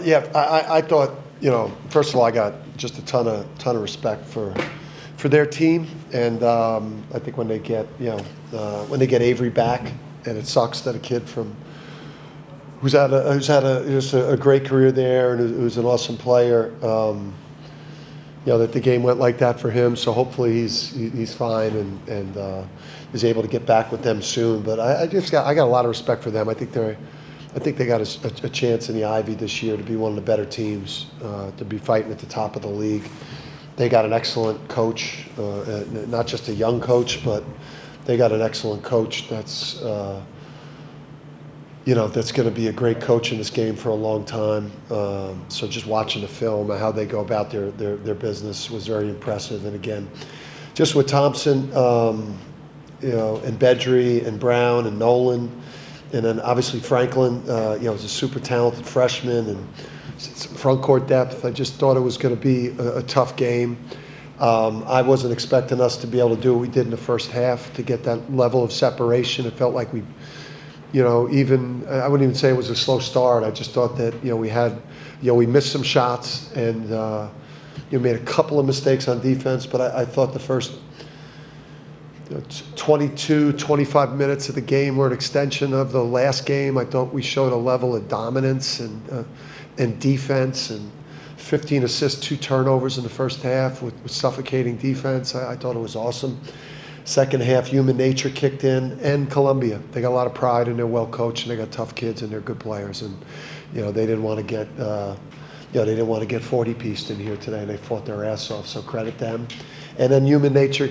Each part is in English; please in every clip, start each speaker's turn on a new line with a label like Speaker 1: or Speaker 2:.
Speaker 1: Yeah, I thought, first of all, I got just a ton of respect for their team, and I think when they get Avery back, and it sucks that a kid from who's had just a great career there and who's an awesome player, that the game went like that for him. So hopefully he's fine and is able to get back with them soon. But I got a lot of respect for them. I think they got a chance in the Ivy this year to be one of the better teams, to be fighting at the top of the league. They got an excellent coach, not just a young coach, but they got an excellent coach that's going to be a great coach in this game for a long time. So just watching the film and how they go about their business was very impressive. And again, just with Thompson, and Bedry and Brown and Nolan, and then obviously Franklin, is a super talented freshman, and front court depth. I just thought it was going to be a tough game. I wasn't expecting us to be able to do what we did in the first half, to get that level of separation. It felt like we, I wouldn't even say it was a slow start. I just thought that, we missed some shots and, made a couple of mistakes on defense, but I thought the first 22, 25 minutes of the game were an extension of the last game. I thought we showed a level of dominance and defense, and 15 assists, 2 turnovers in the first half with suffocating defense. I thought it was awesome. Second half, human nature kicked in, and Columbia. They got a lot of pride and they're well coached and they got tough kids and they're good players. And they didn't want to get they didn't want to get 40-pieced in here today. They fought their ass off. So credit them. And then human nature,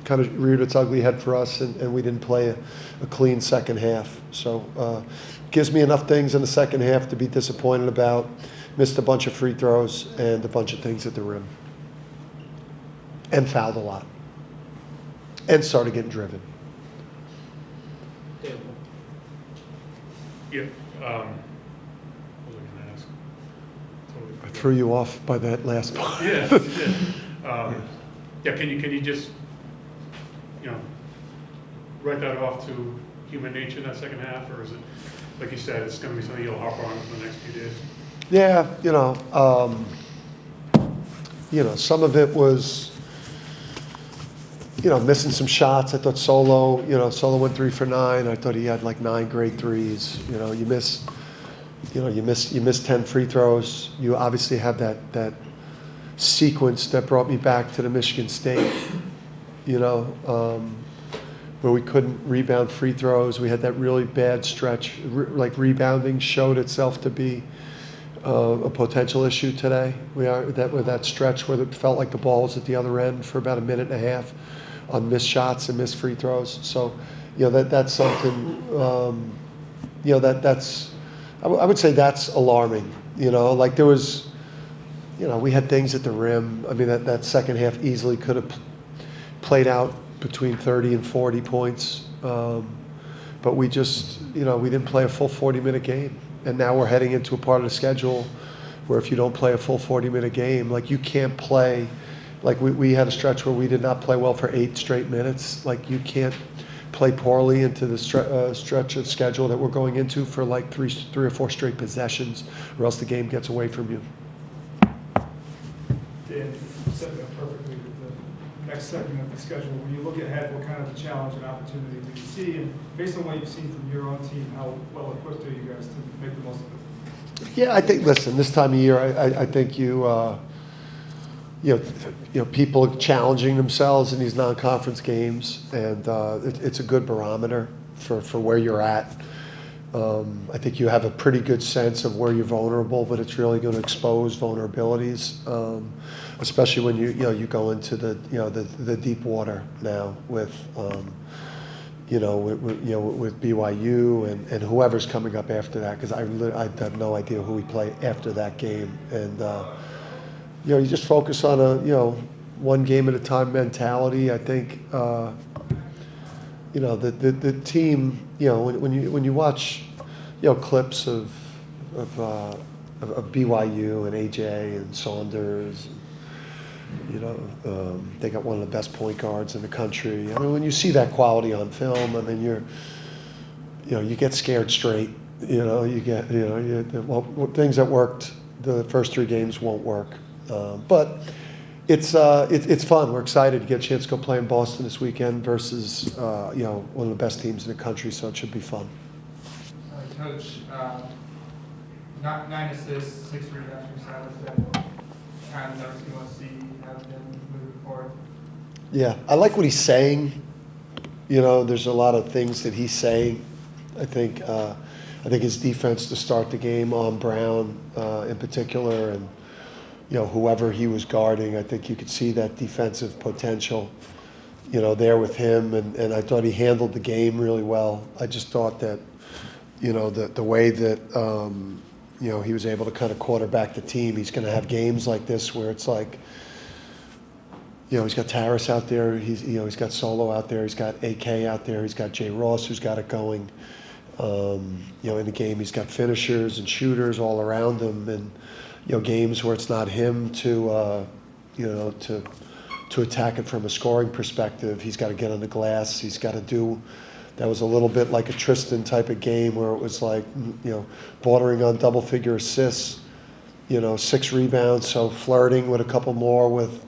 Speaker 1: kind of reared its ugly head for us, and we didn't play a clean second half. So gives me enough things in the second half to be disappointed about. Missed a bunch of free throws and a bunch of things at the rim. And fouled a lot. And started getting driven.
Speaker 2: Yeah. What was I going to ask? Totally
Speaker 1: I threw you off by that last part.
Speaker 2: Yeah, you did. Yeah, can you just, write that off to human nature in that second half, or is it, like you said, it's going to be something you'll harp on for the next few days?
Speaker 1: Yeah, some of it was, missing some shots. I thought Solo went 3 for 9. I thought he had like 9 great threes. You miss 10 free throws. You obviously have that sequence that brought me back to the Michigan State, where we couldn't rebound free throws. We had that really bad stretch. Like rebounding showed itself to be a potential issue today. With that stretch where it felt like the ball was at the other end for about a minute and a half on missed shots and missed free throws. So, that's something. I would say that's alarming. Like there was, we had things at the rim. I mean, that second half easily could have played out between 30 and 40 points, but we just, we didn't play a full 40-minute game. And now we're heading into a part of the schedule where if you don't play a full 40-minute game, like you can't play. Like we had a stretch where we did not play well for 8 straight minutes. Like you can't play poorly into the stretch of schedule that we're going into for like three or four straight possessions, or else the game gets away from you.
Speaker 3: Dan, setting up perfectly with the next segment of the schedule. When you look ahead, what kind of a challenge and opportunity do you see? And based on what you've seen from your own team, how well equipped are you guys to make the most of it?
Speaker 1: Yeah, I think. Listen, this time of year, I think people are challenging themselves in these non-conference games, and it's a good barometer for where you're at. I think you have a pretty good sense of where you're vulnerable, but it's really going to expose vulnerabilities, especially when you go into the deep water now with with BYU and whoever's coming up after that, because I have no idea who we play after that game. And you just focus on a one game at a time mentality. I think the team, when you watch clips of BYU and AJ and Saunders, they got one of the best point guards in the country. I mean, when you see that quality on film, I mean, you get scared straight. things that worked the first 3 games won't work. But it's fun. We're excited to get a chance to go play in Boston this weekend versus one of the best teams in the country. So it should be fun.
Speaker 4: Coach, 9 assists, 6 rebounds from Silas. That kind of notes you want to see have been moving forward.
Speaker 1: Yeah, I like what he's saying. There's a lot of things that he's saying. I think his defense to start the game on Brown in particular, and whoever he was guarding, I think you could see that defensive potential, there with him, and I thought he handled the game really well. I just thought that, the way that he was able to kind of quarterback the team. He's going to have games like this where it's like, he's got Taris out there, he's got Solo out there, he's got AK out there, he's got Jay Ross who's got it going. In the game he's got finishers and shooters all around him, and games where it's not him to attack it from a scoring perspective. He's got to get on the glass. He's got to do. That was a little bit like a Tristan type of game where it was like, bordering on double-figure assists, 6 rebounds, so flirting with a couple more with,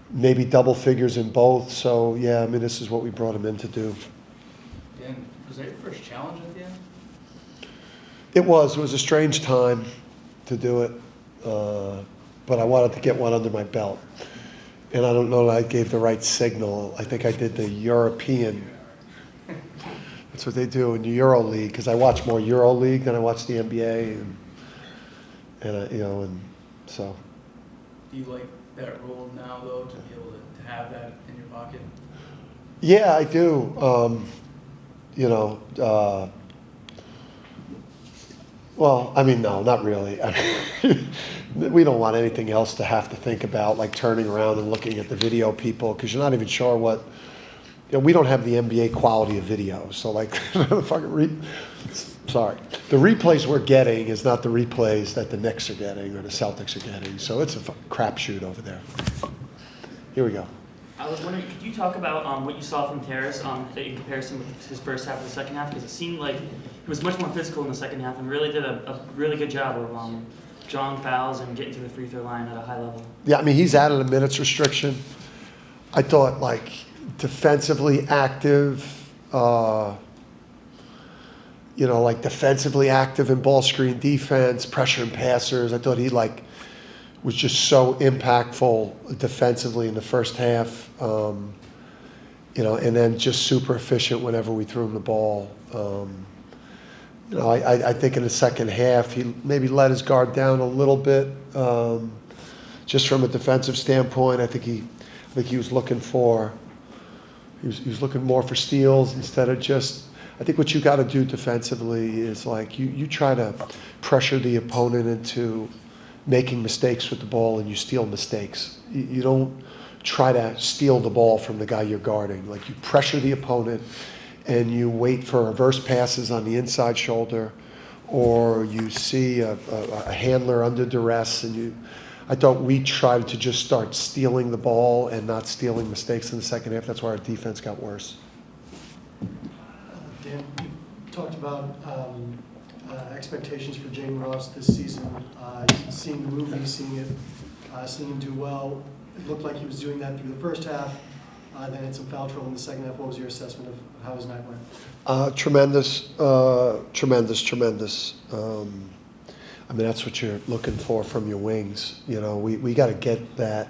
Speaker 1: maybe double figures in both. So, yeah, this is what we brought him in to do.
Speaker 5: And was that your first challenge at the end?
Speaker 1: It was a strange time to do it, but I wanted to get one under my belt. And I don't know that I gave the right signal. I think I did the European. That's what they do in the Euro League, because I watch more Euro League than I watch the NBA, and so.
Speaker 5: Do you like that role now, though, to be able to have that in your pocket?
Speaker 1: Yeah, I do. No, not really. We don't want anything else to have to think about, like turning around and looking at the video people, because you're not even sure what. We don't have the NBA quality of video, so like, sorry, the replays we're getting is not the replays that the Knicks are getting or the Celtics are getting, so it's a crapshoot over there. Here we go.
Speaker 6: I was wondering, could you talk about what you saw from Terrace in comparison with his first half and the second half? Because it seemed like he was much more physical in the second half and really did a really good job of drawing fouls and getting to the free throw line at a high level.
Speaker 1: Yeah, he's added a minutes restriction. I thought, defensively active, defensively active in ball screen defense, pressure and passers. I thought he, was just so impactful defensively in the first half, and then just super efficient whenever we threw him the ball. I think in the second half he maybe let his guard down a little bit, just from a defensive standpoint. I think he was looking more for steals instead of just. I think what you got to do defensively is you try to pressure the opponent into making mistakes with the ball, and you steal mistakes. You don't try to steal the ball from the guy you're guarding. You pressure the opponent, and you wait for reverse passes on the inside shoulder, or you see a handler under duress, and I thought we tried to just start stealing the ball and not stealing mistakes in the second half. That's why our defense got worse.
Speaker 7: Dan, you talked about expectations for Jaden Ross this season. Seeing the movie, seeing him do well. It looked like he was doing that through the first half. Then had some foul trouble in the second half. What was your assessment of how his night went?
Speaker 1: Tremendous. That's what you're looking for from your wings. We got to get that.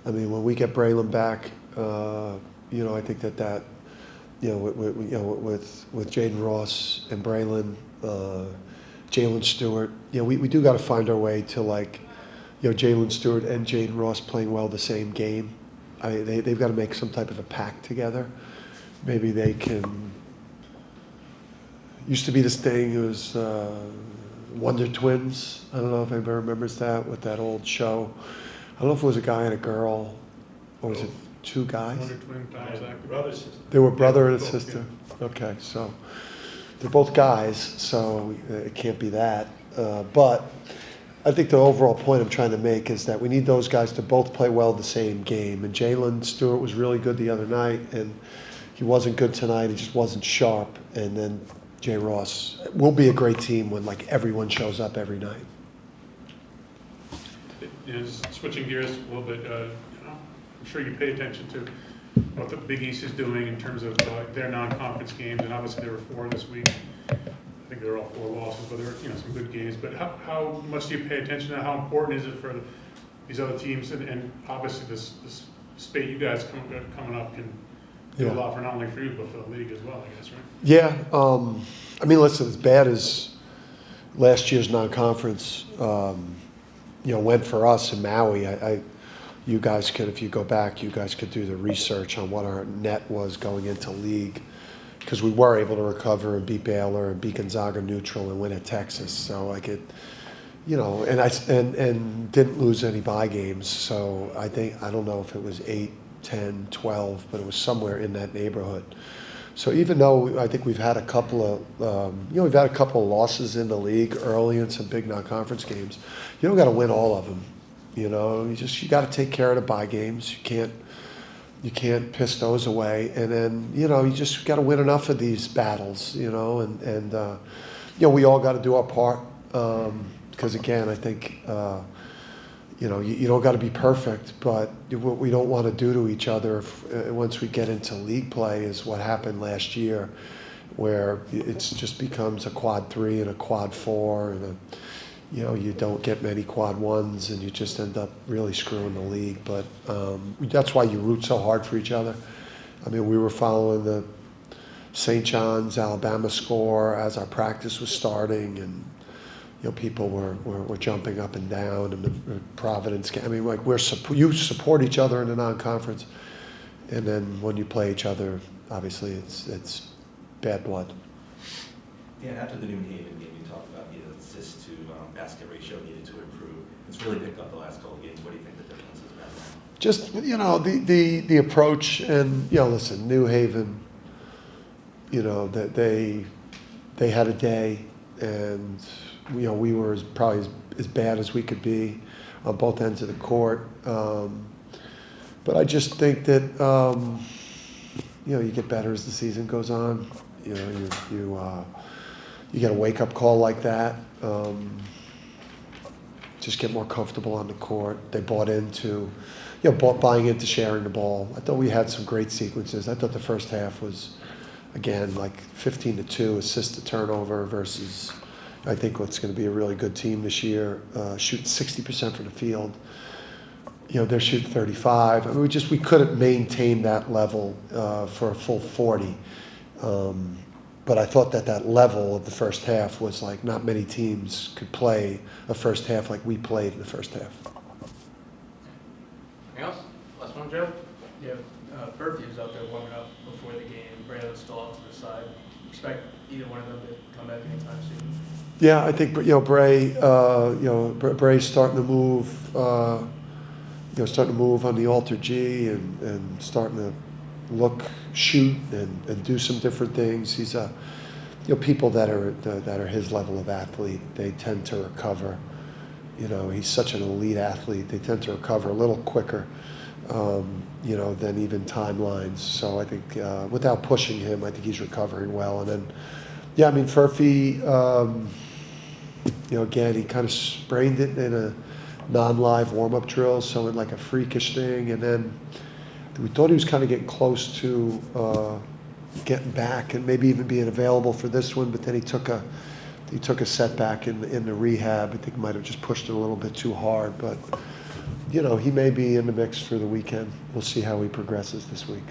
Speaker 1: When we get Braylon back, I think that with Jaden Ross and Braylon, Jalen Stewart, we do got to find our way to Jalen Stewart and Jaden Ross playing well the same game. They've got to make some type of a pact together. Maybe they can. Used to be this thing. It was Wonder Twins. I don't know if anybody remembers that with that old show. I don't know if it was a guy and a girl, or was it 2 guys?
Speaker 2: Wonder Twin times brothers.
Speaker 1: They were brother and sister. Okay, so they're both guys, so it can't be that. But I think the overall point I'm trying to make is that we need those guys to both play well the same game. And Jalen Stewart was really good the other night, and he wasn't good tonight. He just wasn't sharp. And then Jay Ross. We'll be a great team when like everyone shows up every night.
Speaker 2: Just switching gears a little bit, I'm sure you pay attention to what the Big East is doing in terms of their non-conference games, and obviously there were 4 this week. I think they were all 4 losses, but there were some good games. But how much do you pay attention to? How important is it for these other teams? And obviously this spate you guys coming up can do a lot for not only for you but for the league as well, I guess, right?
Speaker 1: Yeah, I mean, listen, as bad as last year's non-conference, went for us in Maui. You guys could, if you go back, you guys could do the research on what our net was going into league, because we were able to recover and beat Baylor and beat Gonzaga neutral and win at Texas. So I could, and didn't lose any bye games. So I don't know if it was 8, 10, 12, but it was somewhere in that neighborhood. So even though I think we've had a couple of losses in the league early in some big non-conference games, you don't got to win all of them. You got to take care of the bye games. You can't piss those away, and then you just got to win enough of these battles. We all got to do our part, because again, I think you don't got to be perfect, but what we don't want to do to each other once we get into league play is what happened last year, where it just becomes a quad 3 and a quad 4, and you don't get many quad 1s, and you just end up really screwing the league. But that's why you root so hard for each other. I mean, we were following the St. John's, Alabama score as our practice was starting, and people were jumping up and down, and the Providence game. I mean, like you support each other in the non-conference, and then when you play each other, obviously it's bad blood.
Speaker 8: Dan, after the New Haven game, you talked about the assist to basket ratio needed to improve. It's really picked up the last couple of games. What do you think the difference has been?
Speaker 1: Just the approach, and listen, New Haven, that they had a day, and we were probably as bad as we could be on both ends of the court. But I just think that you get better as the season goes on. You get a wake-up call like that. Just get more comfortable on the court. They bought into, buying into sharing the ball. I thought we had some great sequences. I thought the first half was, again, like 15-2 assist to turnover versus, I think what's going to be a really good team this year, shooting 60% from the field. They're shooting 35. I mean, we couldn't maintain that level for a full 40. But I thought that level of the first half was like not many teams could play a first half like we played in the first half.
Speaker 5: Anything else? Last one, Joe? Yeah, Furphy's out there warming up before the game. Brandon's still off to the side. Expect either one of them to come back anytime soon.
Speaker 1: Yeah, I think Bray's starting to move. Starting to move on the alter G and starting to shoot and do some different things. He's people that are his level of athlete, they tend to recover. He's such an elite athlete. They tend to recover a little quicker, than even timelines. So I think without pushing him, I think he's recovering well. And then, Furphy, again, he kind of sprained it in a non-live warm-up drill, so in like a freakish thing, and then we thought he was kind of getting close to getting back and maybe even being available for this one, but then he took a setback in the rehab. I think he might have just pushed it a little bit too hard, but he may be in the mix for the weekend. We'll see how he progresses this week.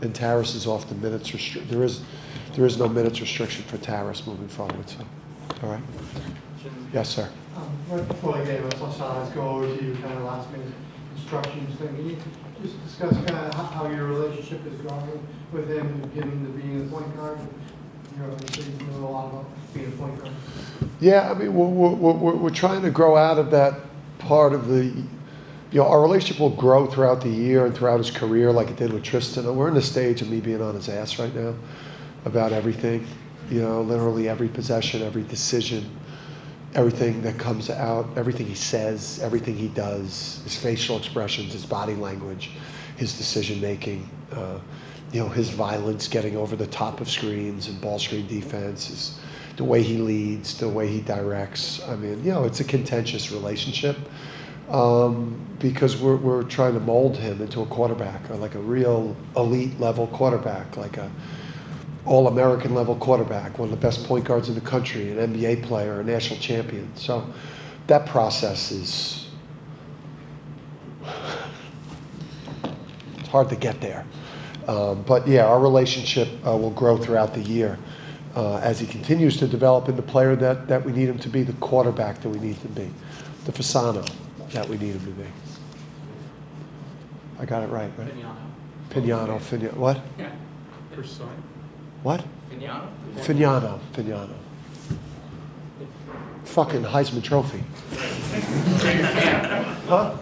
Speaker 1: And Taras is off the minutes restriction. There is no minutes restriction for Taras moving forward. So, all right. Yes, sir.
Speaker 9: Right before the game, I saw Silas go over to you, kind of last minute instructions thing. Can you just discuss kind of how your relationship is going with him, him to being the point guard? Obviously you know a lot about being a point guard.
Speaker 1: Yeah, I mean, we're trying to grow out of that part of the, our relationship will grow throughout the year and throughout his career like it did with Tristan. We're in the stage of me being on his ass right now about everything, literally every possession, every decision, everything that comes out, everything he says, everything he does, his facial expressions, his body language, his decision making. his violence getting over the top of screens and ball screen defense, the way he leads, the way he directs. I mean, it's a contentious relationship because we're trying to mold him into a quarterback, or like a real elite level quarterback, like a all-American level quarterback, one of the best point guards in the country, an NBA player, a national champion. So that process is it's hard to get there. But yeah, our relationship will grow throughout the year as he continues to develop into the player that we need him to be, the quarterback that we need him to be, the Fasano that we need him to be. I got it right? Pignano. What?
Speaker 5: Yeah.
Speaker 2: First sign.
Speaker 1: What?
Speaker 5: Fignano?
Speaker 1: Fignano. Fucking Heisman Trophy. Huh?